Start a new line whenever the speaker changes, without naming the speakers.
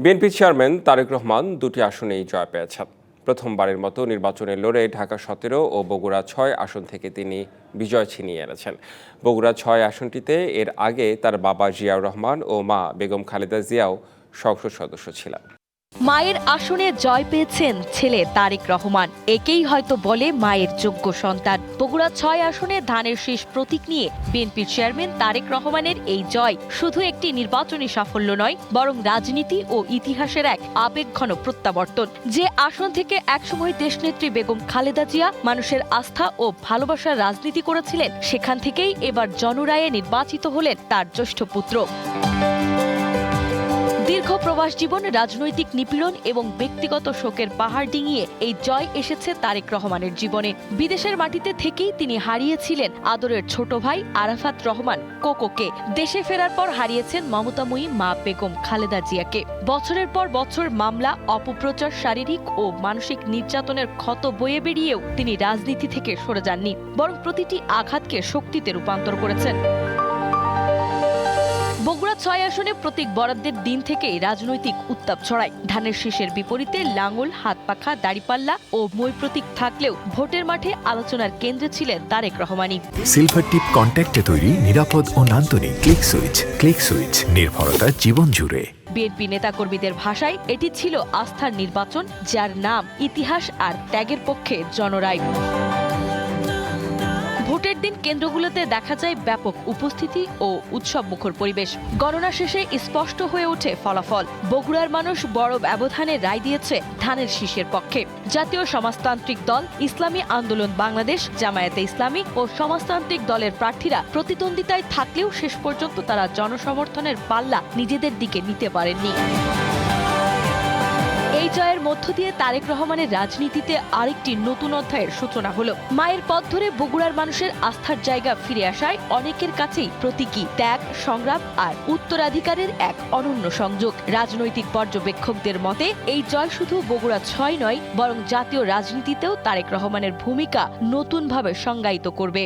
BNP chairman Tarique Rahman দুটি আসনেই জয় পেয়েছেন। প্রথমবারের মতো নির্বাচনে লড়ে ঢাকা 17 ও বগুড়া 6 আসন থেকে তিনি বিজয় ছিনিয়ে এনেছেন। বগুড়া 6 আসনটিতে এর আগে তার বাবা জিয়াউর রহমান ও মা বেগম খালেদা জিয়াও সংসদ সদস্য ছিলেন।
মায়ের আসনে জয় পেয়েছেন ছেলে তারেক রহমান, একেই হয়তো বলে মায়ের যোগ্য সন্তান। বগুড়া 6 আসনে ধানের শীষ প্রতীক নিয়ে বিএনপির চেয়ারম্যান তারেক রহমানের এই জয় শুধু একটি নির্বাচনী সাফল্য নয়, বরং রাজনীতি ও ইতিহাসের এক আবেগঘন প্রত্যাবর্তন। যে আসন থেকে একসময় দেশনেত্রী বেগম খালেদা জিয়া মানুষের আস্থা ও ভালোবাসার রাজনীতি করেছিলেন, সেখান থেকেই এবার জনরায়ে নির্বাচিত হলেন তার জ্যেষ্ঠ পুত্র। দীর্ঘ প্রবাস জীবন, রাজনৈতিক নিপীড়ন এবং ব্যক্তিগত শোকের পাহাড় ডিঙিয়ে এই জয় এসেছে তারেক রহমানের জীবনে। বিদেশের মাটিতে থেকেই তিনি হারিয়েছিলেন আদরের ছোট ভাই আরাফাত রহমান কোকোকে। দেশে ফেরার পর হারিয়েছেন মমতাময়ী মা বেগম খালেদা জিয়াকে। বছরের পর বছর মামলা, অপপ্রচার, শারীরিক ও মানসিক নির্যাতনের ক্ষত বয়ে বেরিয়েও তিনি রাজনীতি থেকে সরে যাননি, বরং প্রতিটি আঘাতকে শক্তিতে রূপান্তর করেছেন। বগুড়া 6 আসনে প্রতীক বরাদ্দের দিন থেকেই রাজনৈতিক উত্তাপ ছড়ায়। ধানের শীষের বিপরীতে লাঙ্গল, হাতপাখা, দাড়িপাল্লা ও মই প্রতীক থাকলেও ভোটের মাঠে আলোচনার কেন্দ্রে ছিলেন তারেক রহমানই।
সিলভার টিপ কন্ট্যাক্টে তৈরি নিরাপদ ও নান্দনিক ক্লিক সুইচ নির্ভরতা জীবন জুড়ে।
বিএনপি নেতাকর্মীদের ভাষায় এটি ছিল আস্থার নির্বাচন, যার নাম, ইতিহাস আর ত্যাগের পক্ষে জনরায়। ভোটের দিন কেন্দ্রগুলোতে দেখা যায় ব্যাপক উপস্থিতি ও উৎসবমুখর পরিবেশ। গণনা শেষে স্পষ্ট হয়ে ওঠে ফলাফল। বগুড়ার মানুষ বড় ব্যবধানে রায় দিয়েছে ধানের শীষের পক্ষে। জাতীয় সমাজতান্ত্রিক দল, ইসলামী আন্দোলন বাংলাদেশ, জামায়াতে ইসলামী ও সমাজতান্ত্রিক দলের প্রার্থীরা প্রতিদ্বন্দ্বিতায় থাকলেও শেষ পর্যন্ত তারা জনসমর্থনের পাল্লা নিজেদের দিকে নিতে পারেননি। এই জয়ের মধ্য দিয়ে তারেক রহমানের রাজনীতিতে আরেকটি নতুন অধ্যায়ের সূচনা হলো। মায়ের পথ ধরে বগুড়ার মানুষের আস্থার জায়গা ফিরে আসায় অনেকের কাছেই প্রতীকী ত্যাগ, সংগ্রাম আর উত্তরাধিকারের এক অনন্য সংযোগ। রাজনৈতিক পর্যবেক্ষকদের মতে এই জয় শুধু বগুড়া 6 নয়, বরং জাতীয় রাজনীতিতেও তারেক রহমানের ভূমিকা নতুনভাবে সংজ্ঞায়িত করবে।